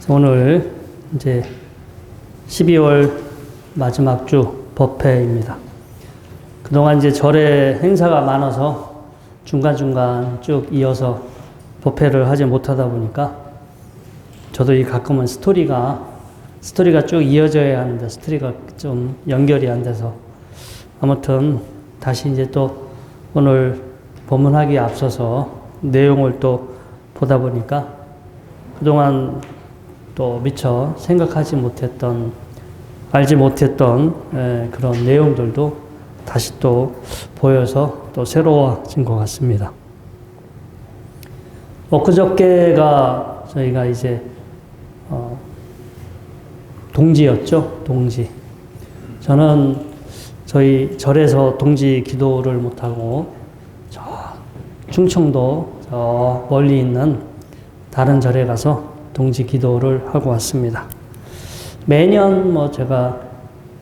오늘 이제 12월 마지막 주 법회입니다. 그동안 이제 절에 행사가 많아서 중간중간 쭉 이어서 법회를 하지 못하다 보니까 저도 이 가끔은 스토리가 쭉 이어져야 하는데 스토리가 좀 연결이 안 돼서 아무튼 다시 이제 또 오늘 법문하기에 앞서서 내용을 또 보다 보니까 그동안 또 미처 생각하지 못했던, 알지 못했던 그런 내용들도 다시 또 보여서 또 새로워진 것 같습니다. 엊그저께가 저희가 이제 동지였죠. 동지. 저는 저희 절에서 동지 기도를 못하고 저 충청도 저 멀리 있는 다른 절에 가서 동지 기도를 하고 왔습니다. 매년 제가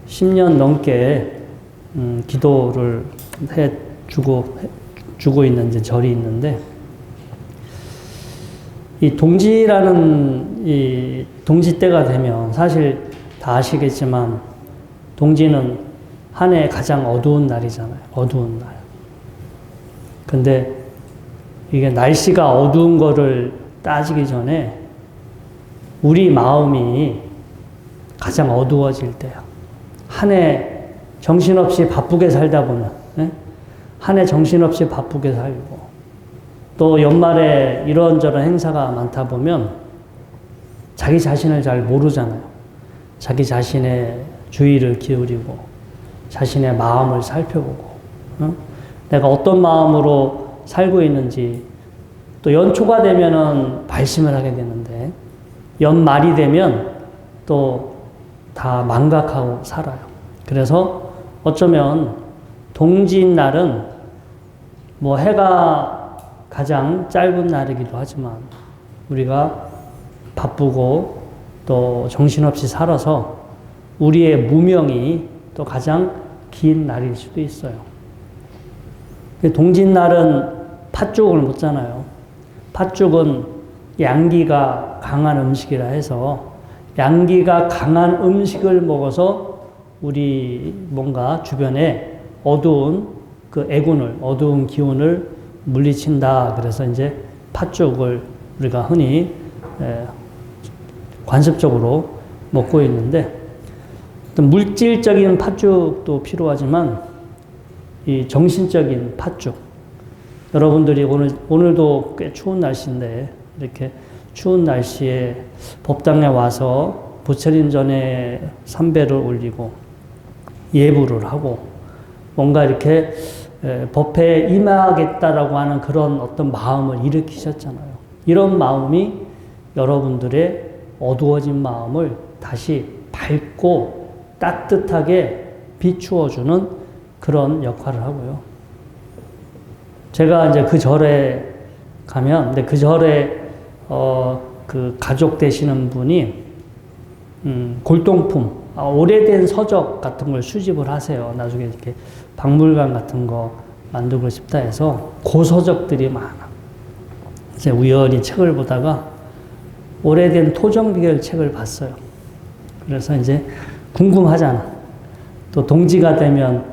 10년 넘게 기도를 주고 있는 이제 절이 있는데, 이 동지라는 이 동지 때가 되면 사실 다 아시겠지만 동지는 한 해 가장 어두운 날이잖아요. 어두운 날. 근데 이게 날씨가 어두운 거를 따지기 전에 우리 마음이 가장 어두워질 때야. 한 해 정신없이 바쁘게 살다 보면, 한 해 정신없이 바쁘게 살고, 또 연말에 이런저런 행사가 많다 보면 자기 자신을 잘 모르잖아요. 자기 자신의 주의를 기울이고, 자신의 마음을 살펴보고, 내가 어떤 마음으로 살고 있는지, 또 연초가 되면은 발심을 하게 되는데, 연말이 되면 또 다 망각하고 살아요. 그래서 어쩌면 동지인 날은 해가 가장 짧은 날이기도 하지만 우리가 바쁘고 또 정신없이 살아서 우리의 무명이 또 가장 긴 날일 수도 있어요. 동지인 날은 팥죽을 먹잖아요. 팥죽은 양기가 강한 음식이라 해서 양기가 강한 음식을 먹어서 우리 뭔가 주변에 어두운 그 애군을, 어두운 기운을 물리친다. 그래서 이제 팥죽을 우리가 흔히 관습적으로 먹고 있는데, 물질적인 팥죽도 필요하지만 이 정신적인 팥죽. 여러분들이 오늘도 꽤 추운 날씨인데 이렇게 추운 날씨에 법당에 와서 부처님 전에 삼배를 올리고 예불을 하고 뭔가 이렇게 법회에 임하겠다라고 하는 그런 어떤 마음을 일으키셨잖아요. 이런 마음이 여러분들의 어두워진 마음을 다시 밝고 따뜻하게 비추어주는 그런 역할을 하고요. 제가 이제 그 절에 가면, 근데 그 절에 그 가족 되시는 분이 골동품, 오래된 서적 같은 걸 수집을 하세요. 나중에 이렇게 박물관 같은 거 만들고 싶다 해서 고서적들이 많아. 이제 우연히 책을 보다가 오래된 토정비결 책을 봤어요. 그래서 이제 궁금하잖아. 또 동지가 되면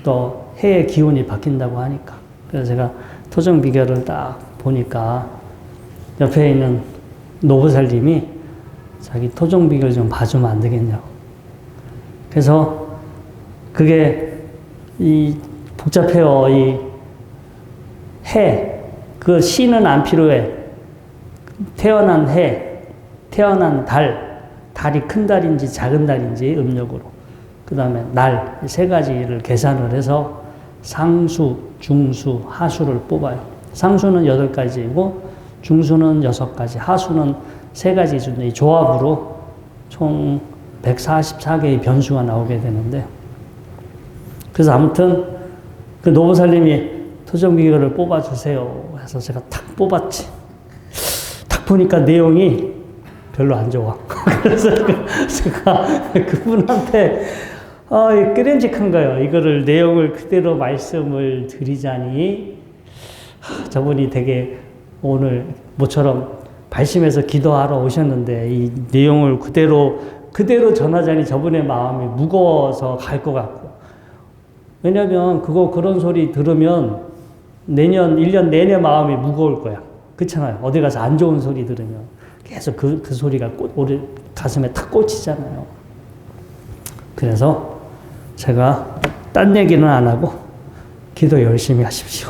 또 해의 기운이 바뀐다고 하니까. 그래서 제가 토정비결을 딱 보니까 옆에 있는 노부살님이 자기 토정비결 좀 봐주면 안 되겠냐고. 그래서 그게 복잡해요. 그 시는 안 필요해. 태어난 해, 태어난 달이 큰 달인지 작은 달인지 음력으로. 그 다음에 날, 세 가지를 계산을 해서 상수, 중수, 하수를 뽑아요. 상수는 8가지이고 중수는 6가지, 하수는 3가지 수준의 조합으로 총 144개의 변수가 나오게 되는데, 그래서 아무튼 그 노보살님이 토정비결을 뽑아주세요 해서 제가 탁 뽑았지. 탁 보니까 내용이 별로 안 좋아. 그래서 제가 그분한테 끄림직한 거예요. 이거를 내용을 그대로 말씀을 드리자니 저분이 되게 오늘 모처럼 발심해서 기도하러 오셨는데 이 내용을 그대로 전하자니 저분의 마음이 무거워서 갈 것 같고. 왜냐면 그런 소리 들으면 내년 1년 내내 마음이 무거울 거야. 그렇잖아요. 어디 가서 안 좋은 소리 들으면 계속 그 소리가 우리 가슴에 탁 꽂히잖아요. 그래서 제가 딴 얘기는 안 하고 기도 열심히 하십시오.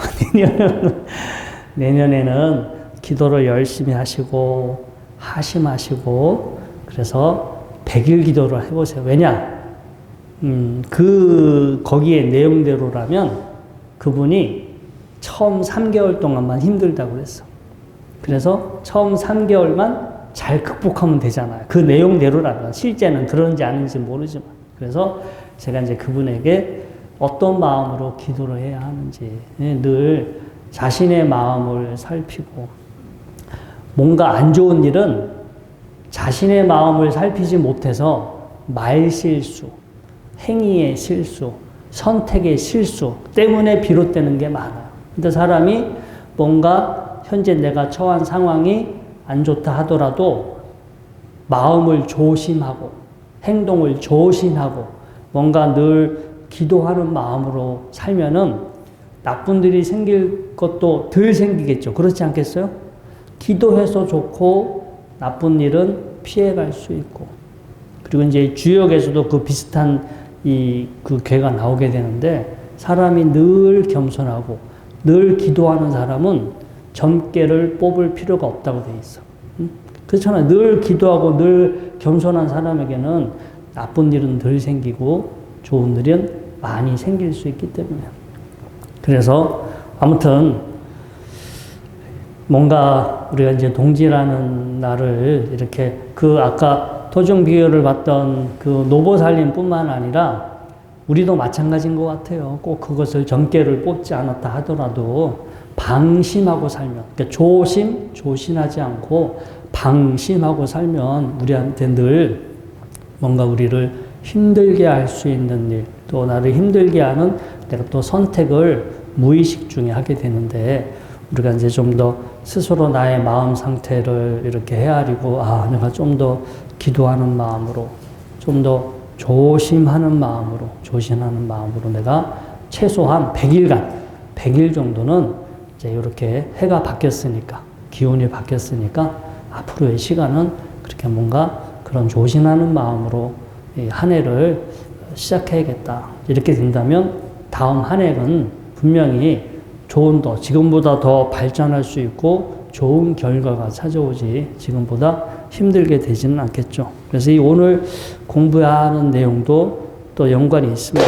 내년에는 기도를 열심히 하시고 하심하시고 그래서 100일 기도를 해보세요. 왜냐? 거기에 내용대로라면 그분이 처음 3개월 동안만 힘들다고 그랬어. 그래서 처음 3개월만 잘 극복하면 되잖아요. 그 내용대로라면 실제는 그런지 아닌지 모르지만. 그래서 제가 이제 그분에게 어떤 마음으로 기도를 해야 하는지 늘 자신의 마음을 살피고 뭔가 안 좋은 일은 자신의 마음을 살피지 못해서 말실수, 행위의 실수, 선택의 실수 때문에 비롯되는 게 많아요. 근데 사람이 뭔가 현재 내가 처한 상황이 안 좋다 하더라도 마음을 조심하고 행동을 조심하고 뭔가 늘 기도하는 마음으로 살면은 나쁜 일이 생길 것도 덜 생기겠죠. 그렇지 않겠어요? 기도해서 좋고 나쁜 일은 피해갈 수 있고. 그리고 이제 주역에서도 그 비슷한 그 괴가 나오게 되는데 사람이 늘 겸손하고 늘 기도하는 사람은 점괘를 뽑을 필요가 없다고 돼 있어. 그렇잖아요. 늘 기도하고 늘 겸손한 사람에게는 나쁜 일은 덜 생기고 좋은 일은 많이 생길 수 있기 때문에. 그래서 아무튼 뭔가 우리가 이제 동지라는 날을 이렇게 아까 토중 비유를 봤던 그 노보살님뿐만 아니라 우리도 마찬가지인 것 같아요. 꼭 그것을 점괘를 뽑지 않았다 하더라도 방심하고 살면, 그러니까 조심하지 않고 방심하고 살면 우리한테 늘 뭔가 우리를 힘들게 할 수 있는 일, 또 나를 힘들게 하는 내가 또 선택을 무의식 중에 하게 되는데 우리가 이제 좀 더 스스로 나의 마음 상태를 이렇게 헤아리고 내가 좀 더 기도하는 마음으로 좀 더 조심하는 마음으로 내가 최소한 100일 정도는 이제 이렇게 해가 바뀌었으니까 기온이 바뀌었으니까 앞으로의 시간은 그렇게 뭔가 그런 조심하는 마음으로 한 해를 시작해야겠다. 이렇게 된다면 다음 한 해는 분명히 지금보다 더 발전할 수 있고 좋은 결과가 찾아오지 지금보다 힘들게 되지는 않겠죠. 그래서 이 오늘 공부하는 내용도 또 연관이 있습니다.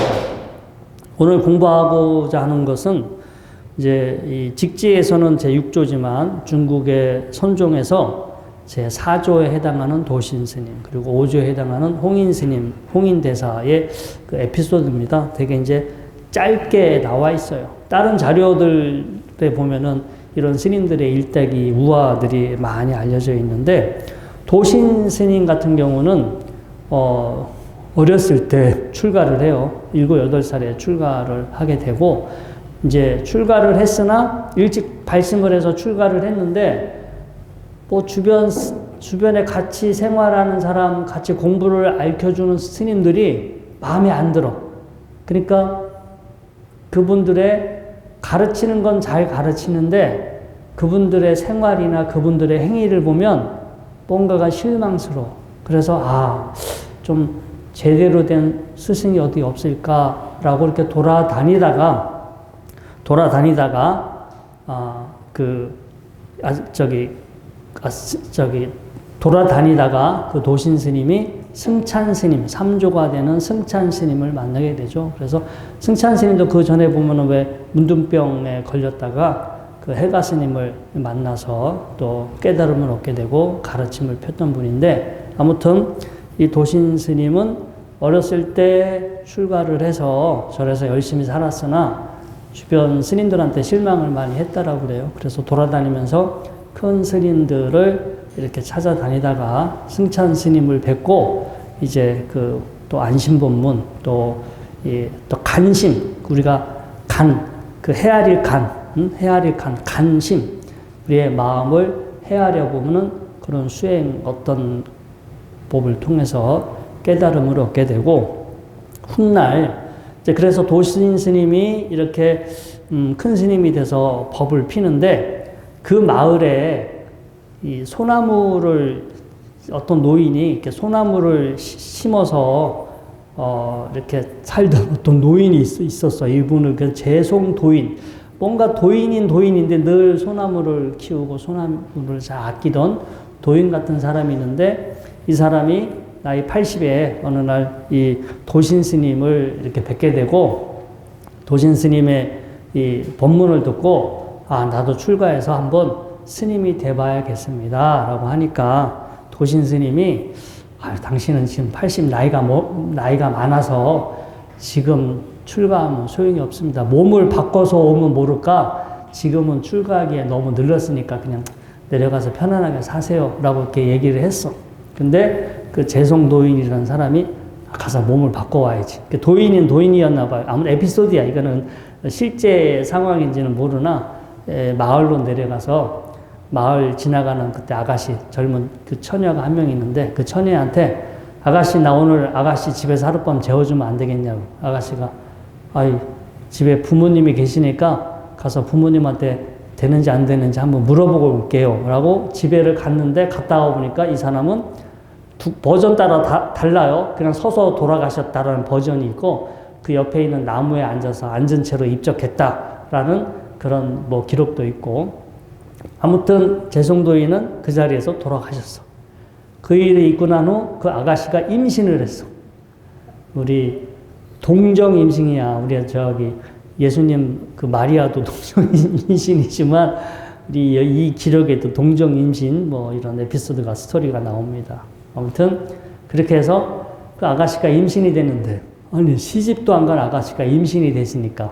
오늘 공부하고자 하는 것은 이제 이 직지에서는 제6조지만 중국의 선종에서 제4조에 해당하는 도신스님, 그리고 5조에 해당하는 홍인스님, 홍인대사의 그 에피소드입니다. 되게 이제 짧게 나와 있어요. 다른 자료들에 보면은 이런 스님들의 일대기, 우화들이 많이 알려져 있는데, 도신스님 같은 경우는, 어렸을 때 출가를 해요. 7, 8살에 출가를 하게 되고, 이제 출가를 했으나 일찍 발심을 해서 출가를 했는데, 주변에 같이 생활하는 사람, 같이 공부를 알려주는 스님들이 마음에 안 들어. 그러니까 그분들의 가르치는 건 잘 가르치는데 그분들의 생활이나 그분들의 행위를 보면 뭔가가 실망스러워. 그래서 좀 제대로 된 스승이 어디 없을까라고 이렇게 돌아다니다가 그 도신 스님이 승찬 스님, 3조가 되는 승찬 스님을 만나게 되죠. 그래서 승찬 스님도 그 전에 보면은 왜 문둥병에 걸렸다가 그 해가 스님을 만나서 또 깨달음을 얻게 되고 가르침을 폈던 분인데, 아무튼 이 도신 스님은 어렸을 때 출가를 해서 절에서 열심히 살았으나 주변 스님들한테 실망을 많이 했다라고 그래요. 그래서 돌아다니면서 큰 스님들을 이렇게 찾아다니다가 승찬 스님을 뵙고 이제 또 안심본문 또 간심, 우리가 헤아릴 간심, 우리의 마음을 헤아려 보면은 그런 수행 어떤 법을 통해서 깨달음을 얻게 되고, 훗날 이제 그래서 도신 스님이 이렇게 큰 스님이 돼서 법을 피는데, 그 마을에 이 소나무를 어떤 노인이 이렇게 소나무를 심어서 이렇게 살던 어떤 노인이 있었어. 이분은 그 재송도인, 뭔가 도인인데 늘 소나무를 키우고 소나무를 잘 아끼던 도인 같은 사람이 있는데, 이 사람이 나이 80에 어느 날 이 도신 스님을 이렇게 뵙게 되고, 도신 스님의 이 법문을 듣고, 아, 나도 출가해서 한번 스님이 돼봐야겠습니다 라고 하니까, 도신 스님이, 아, 당신은 지금 80 나이가 많아서 지금 출가하면 소용이 없습니다. 몸을 바꿔서 오면 모를까, 지금은 출가하기에 너무 늙었으니까 그냥 내려가서 편안하게 사세요 라고 이렇게 얘기를 했어. 근데 그 재송도인이라는 사람이 가서 몸을 바꿔와야지. 도인이었나 봐요. 아무튼 에피소드야. 이거는 실제 상황인지는 모르나, 마을로 내려가서 마을 지나가는 그때 아가씨, 젊은 그 처녀가 한 명 있는데, 그 처녀한테, 아가씨, 나 오늘 아가씨 집에서 하룻밤 재워주면 안 되겠냐고. 아가씨가, 아이, 집에 부모님이 계시니까 가서 부모님한테 되는지 안 되는지 한번 물어보고 올게요 라고 집에를 갔는데, 갔다 와보니까 이 사람은 버전 따라 달라요. 그냥 서서 돌아가셨다라는 버전이 있고, 그 옆에 있는 나무에 앉아서 앉은 채로 입적했다라는 그런 뭐 기록도 있고, 아무튼 재송도인은 그 자리에서 돌아가셨어. 그 일이 있고 난 후 그 아가씨가 임신을 했어. 우리 동정 임신이야. 우리 저기 예수님 그 마리아도 동정 임신이지만, 우리 이 기록에도 동정 임신 뭐 이런 에피소드가 스토리가 나옵니다. 아무튼 그렇게 해서 그 아가씨가 임신이 됐는데, 아니 시집도 안 간 아가씨가 임신이 됐으니까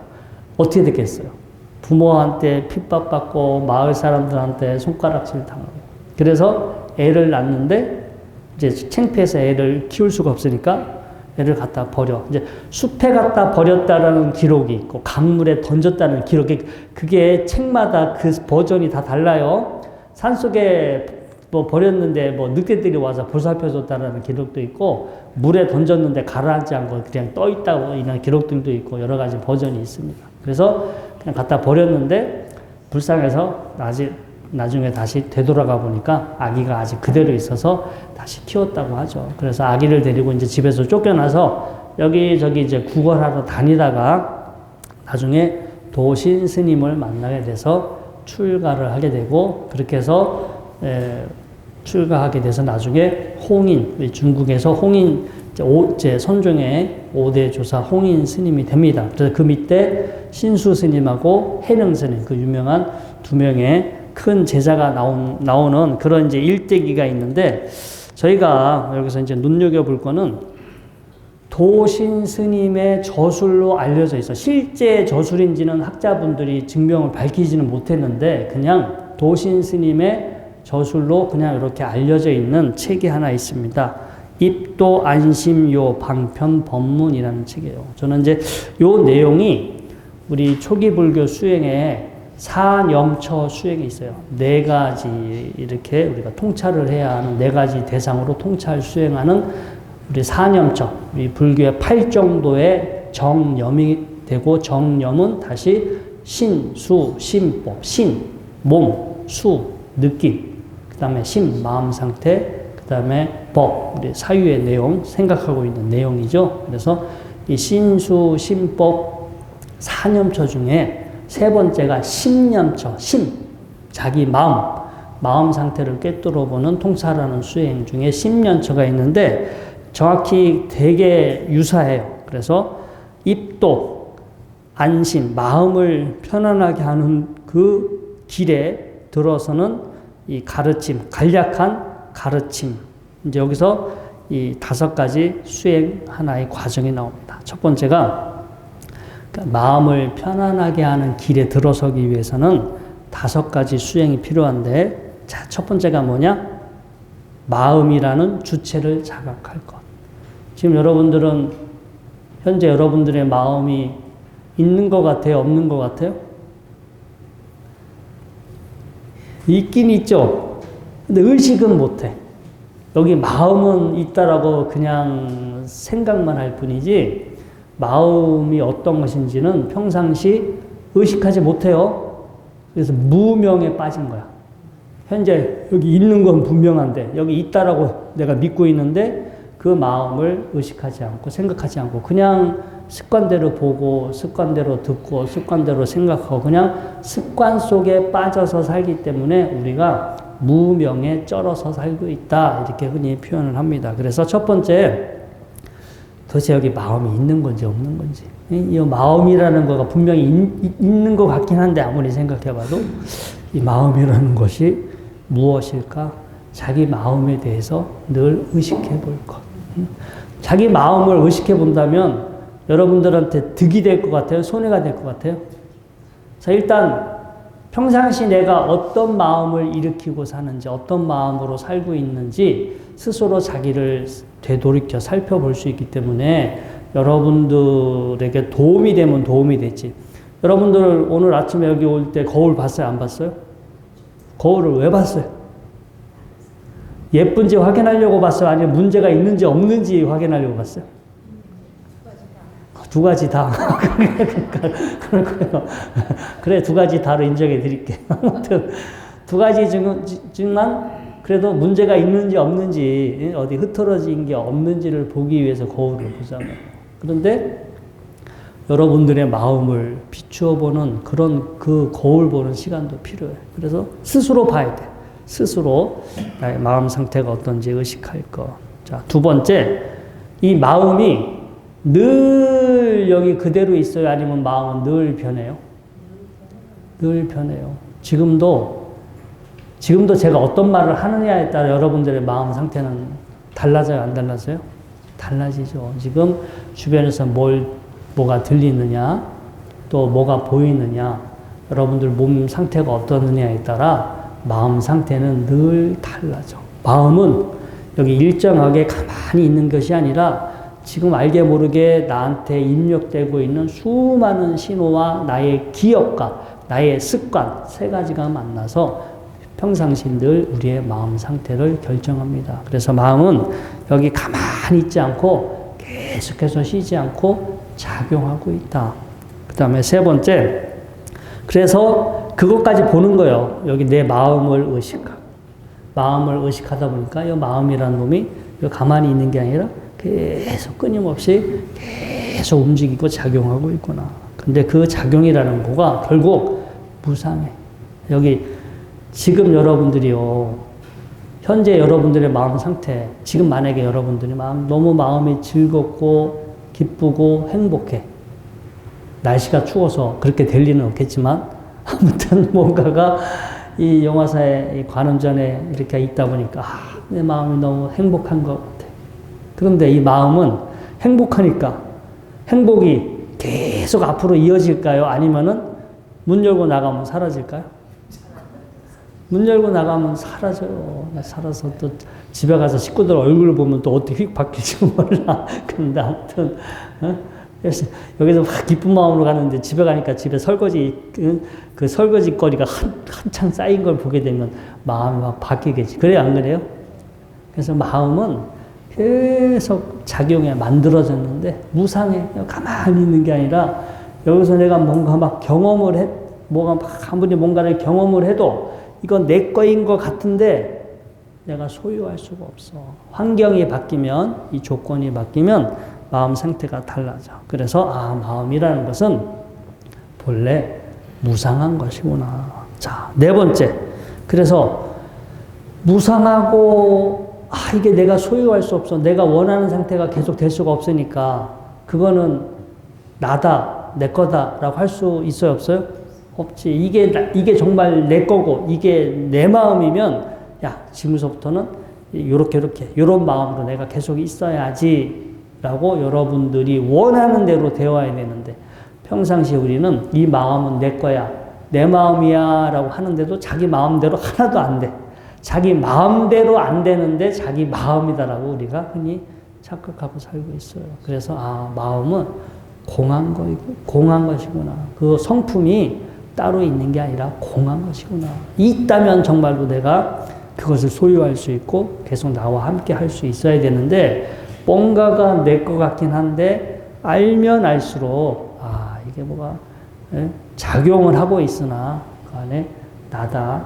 어떻게 됐겠어요? 부모한테 핍박받고 마을 사람들한테 손가락질 당하고, 그래서 애를 낳는데 이제 창피해서 애를 키울 수가 없으니까 애를 갖다 버려. 이제 숲에 갖다 버렸다라는 기록이 있고, 강물에 던졌다는 기록이, 그게 책마다 그 버전이 다 달라요. 산속에 뭐 버렸는데 뭐 늑대들이 와서 보살펴줬다라는 기록도 있고, 물에 던졌는데 가라앉지 않고 그냥 떠 있다고 이런 기록들도 있고, 여러 가지 버전이 있습니다. 그래서 그냥 갖다 버렸는데 불쌍해서 나중에 다시 되돌아가 보니까 아기가 아직 그대로 있어서 다시 키웠다고 하죠. 그래서 아기를 데리고 이제 집에서 쫓겨나서 여기저기 이제 구걸하러 다니다가 나중에 도신 스님을 만나게 돼서 출가를 하게 되고, 그렇게 해서 출가하게 돼서 나중에 홍인, 중국에서 홍인 제 선종의 5대 조사 홍인 스님이 됩니다. 그래서 그 밑에 신수 스님하고 해능 스님, 그 유명한 두 명의 큰 제자가 나오는 그런 이제 일대기가 있는데, 저희가 여기서 이제 눈여겨볼 거는 도신 스님의 저술로 알려져 있어. 실제 저술인지는 학자분들이 증명을 밝히지는 못했는데, 그냥 도신 스님의 저술로 그냥 이렇게 알려져 있는 책이 하나 있습니다. 입도 안심요 방편 법문이라는 책이에요. 저는 이제 요 내용이 우리 초기 불교 수행에 사념처 수행이 있어요. 네 가지 이렇게 우리가 통찰을 해야 하는 네 가지 대상으로 통찰 수행하는 우리 사념처, 우리 불교의 8정도의 정념이 되고, 정념은 다시 신, 수, 심법, 신, 몸, 수, 느낌, 그 다음에 심, 마음 상태, 그 다음에 법, 우리 사유의 내용, 생각하고 있는 내용이죠. 그래서 이 신수, 심법, 사념처 중에 세 번째가 심념처, 심, 자기 마음 상태를 꿰뚫어 보는 통찰하는 수행 중에 심념처가 있는데, 정확히 되게 유사해요. 그래서 입도, 안심, 마음을 편안하게 하는 그 길에 들어서는 이 가르침, 간략한 가르침. 이제 여기서 이 5가지 수행 하나의 과정이 나옵니다. 첫 번째가 마음을 편안하게 하는 길에 들어서기 위해서는 5가지 수행이 필요한데, 자, 첫 번째가 뭐냐? 마음이라는 주체를 자각할 것. 지금 여러분들은 현재 여러분들의 마음이 있는 것 같아요? 없는 것 같아요? 있긴 있죠. 근데 의식은 못해. 여기 마음은 있다라고 그냥 생각만 할 뿐이지 마음이 어떤 것인지는 평상시 의식하지 못해요. 그래서 무명에 빠진 거야. 현재 여기 있는 건 분명한데 여기 있다라고 내가 믿고 있는데 그 마음을 의식하지 않고 생각하지 않고 그냥 습관대로 보고 습관대로 듣고 습관대로 생각하고 그냥 습관 속에 빠져서 살기 때문에 우리가 무명에 쩔어서 살고 있다 이렇게 흔히 표현을 합니다. 그래서 첫 번째 도대체 여기 마음이 있는 건지 없는 건지 이 마음이라는 거가 분명히 있는 것 같긴 한데 아무리 생각해봐도 이 마음이라는 것이 무엇일까? 자기 마음에 대해서 늘 의식해 볼 것. 자기 마음을 의식해 본다면 여러분들한테 득이 될 것 같아요? 손해가 될 것 같아요? 자, 일단 평상시 내가 어떤 마음을 일으키고 사는지, 어떤 마음으로 살고 있는지 스스로 자기를 되돌이켜 살펴볼 수 있기 때문에 여러분들에게 도움이 되면 도움이 되지. 여러분들 오늘 아침에 여기 올 때 거울 봤어요? 안 봤어요? 거울을 왜 봤어요? 예쁜지 확인하려고 봤어요? 아니면 문제가 있는지 없는지 확인하려고 봤어요? 두 가지 다. 그렇고요. 그래, 두 가지 다로 인정해 드릴게요. 아무튼, 두 가지지만, 그래도 문제가 있는지 없는지, 어디 흐트러진 게 없는지를 보기 위해서 거울을 보잖아요. 그런데 여러분들의 마음을 비추어 보는 그런 그 거울 보는 시간도 필요해요. 그래서 스스로 봐야 돼. 스스로 나의 마음 상태가 어떤지 의식할 거. 자, 두 번째, 이 마음이 늘 여기 그대로 있어요? 아니면 마음은 늘 변해요? 늘 변해요. 지금도 제가 어떤 말을 하느냐에 따라 여러분들의 마음 상태는 달라져요? 안 달라져요? 달라지죠. 지금 주변에서 뭐가 들리느냐, 또 뭐가 보이느냐, 여러분들 몸 상태가 어떠느냐에 따라 마음 상태는 늘 달라져. 마음은 여기 일정하게 가만히 있는 것이 아니라 지금 알게 모르게 나한테 입력되고 있는 수많은 신호와 나의 기억과 나의 습관 세 가지가 만나서 평상시 늘 우리의 마음 상태를 결정합니다. 그래서 마음은 여기 가만히 있지 않고 계속해서 쉬지 않고 작용하고 있다. 그 다음에 세 번째, 그래서 그것까지 보는 거예요. 여기 내 마음을 의식하고. 마음을 의식하다 보니까 이 마음이라는 놈이 가만히 있는 게 아니라 계속 끊임없이 계속 움직이고 작용하고 있구나. 근데 그 작용이라는 거가 결국 무상해. 여기 지금 여러분들이요. 현재 여러분들의 마음 상태, 지금 만약에 여러분들이 너무 마음이 즐겁고 기쁘고 행복해. 날씨가 추워서 그렇게 될 리는 없겠지만 아무튼 뭔가가 이 영화사의 이 관음전에 이렇게 있다 보니까 내 마음이 너무 행복한 것 같아. 그런데 이 마음은 행복하니까 행복이 계속 앞으로 이어질까요? 아니면은 문 열고 나가면 사라질까요? 문 열고 나가면 사라져요. 살아서 또 집에 가서 식구들 얼굴을 보면 또 어떻게 휙 바뀔지 몰라. 근데 아무튼 여기서 막 기쁜 마음으로 가는데 집에 가니까 집에 설거지 그 설거지 거리가 한참 쌓인 걸 보게 되면 마음이 막 바뀌겠지. 그래요, 안 그래요? 그래서 마음은 계속 작용해 만들어졌는데 무상해. 가만히 있는 게 아니라 여기서 내가 뭔가 막 아무리 뭔가를 경험을 해도 이건 내 거인 것 같은데 내가 소유할 수가 없어. 환경이 바뀌면, 이 조건이 바뀌면 마음 상태가 달라져. 그래서 마음이라는 것은 본래 무상한 것이구나. 자, 네 번째. 그래서 무상하고 이게 내가 소유할 수 없어. 내가 원하는 상태가 계속 될 수가 없으니까 그거는 나다, 내 거다라고 할 수 있어요, 없어요? 없지. 이게 정말 내 거고 이게 내 마음이면 지금서부터는 요런 마음으로 내가 계속 있어야지 라고 여러분들이 원하는 대로 되어야 되는데 평상시 우리는 이 마음은 내 거야, 내 마음이야 라고 하는데도 자기 마음대로 하나도 안 돼. 자기 마음대로 안 되는데 자기 마음이다라고 우리가 흔히 착각하고 살고 있어요. 그래서 마음은 공한 것이구나. 그 성품이 따로 있는 게 아니라 공한 것이구나. 있다면 정말로 내가 그것을 소유할 수 있고 계속 나와 함께 할 수 있어야 되는데 뭔가가 내 것 같긴 한데 알면 알수록 이게 뭐가 작용을 하고 있으나 그 안에 나다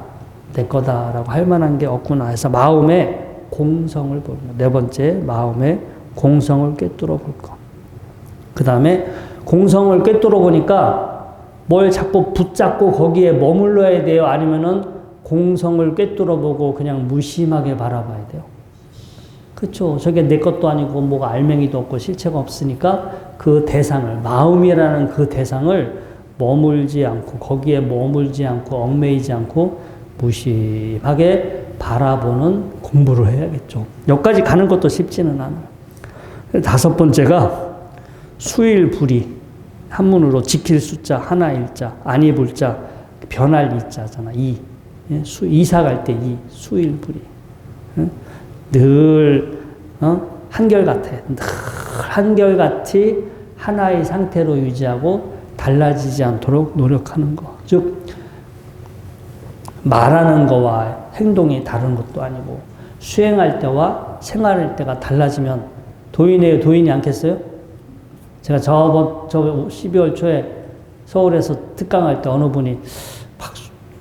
내 거다라고 할 만한 게 없구나 해서 마음의 공성을 보는 거. 네 번째 마음의 공성을 꿰뚫어 볼 거. 그 다음에 공성을 꿰뚫어 보니까 뭘 자꾸 붙잡고 거기에 머물러야 돼요? 아니면은 공성을 꿰뚫어 보고 그냥 무심하게 바라봐야 돼요? 그렇죠. 저게 내 것도 아니고 뭐가 알맹이도 없고 실체가 없으니까 그 대상을, 마음이라는 그 대상을 머물지 않고 거기에 머물지 않고 얽매이지 않고 무심하게 바라보는 공부를 해야겠죠. 여기까지 가는 것도 쉽지는 않아요. 다섯 번째가 수일불이, 한문으로 지킬 숫자, 하나 일자, 안 입을 자, 변할 이자잖아. 이사 갈 때 수일불이. 늘 한결같아. 늘 한결같이 하나의 상태로 유지하고 달라지지 않도록 노력하는 거. 즉 말하는 거와 행동이 다른 것도 아니고 수행할 때와 생활할 때가 달라지면 도인이에요, 도인이 않겠어요? 제가 저 12월 초에 서울에서 특강할 때 어느 분이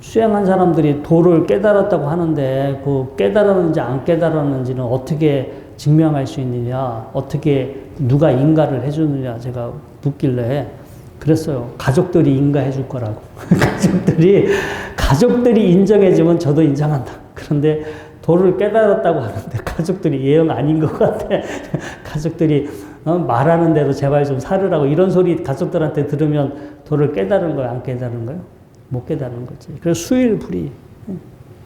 수행한 사람들이 도를 깨달았다고 하는데 그 깨달았는지 안 깨달았는지는 어떻게 증명할 수 있느냐, 어떻게 누가 인가를 해주느냐 제가 묻길래 그랬어요. 가족들이 인가해 줄 거라고. 가족들이 인정해주면 저도 인정한다. 그런데 도를 깨달았다고 하는데 가족들이 예영 아닌 것 같아. 가족들이 말하는 대로 제발 좀 살으라고 이런 소리 가족들한테 들으면 도를 깨달은 거야, 안 깨달은 거요? 못 깨달은 거지. 그래서 수일불이.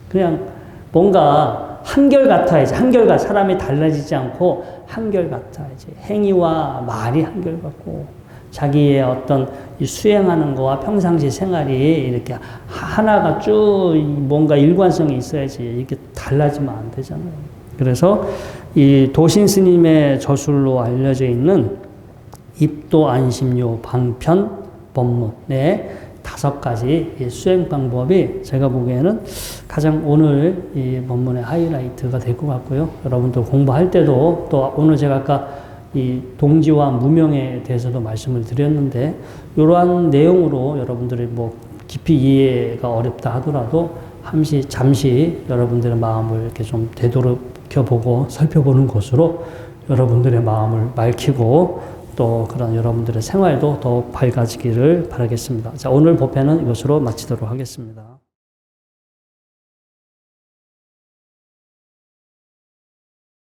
그냥 뭔가 한결같아야지. 사람이 달라지지 않고 한결같아야지. 행위와 말이 한결같고 자기의 어떤 수행하는 거와 평상시 생활이 이렇게 하나가 쭉 뭔가 일관성이 있어야지 이렇게 달라지면 안 되잖아요. 그래서 이 도신 스님의 저술로 알려져 있는 입도 안심요 방편 법문의 5가지 수행 방법이 제가 보기에는 가장 오늘 이 법문의 하이라이트가 될 것 같고요. 여러분들 공부할 때도 또 오늘 제가 아까 이 동지와 무명에 대해서도 말씀을 드렸는데 이러한 내용으로 여러분들이 뭐 깊이 이해가 어렵다 하더라도 잠시 여러분들의 마음을 이렇게 좀 되돌아보고 살펴보는 것으로 여러분들의 마음을 맑히고 또 그런 여러분들의 생활도 더욱 밝아지기를 바라겠습니다. 자, 오늘 법회는 이것으로 마치도록 하겠습니다.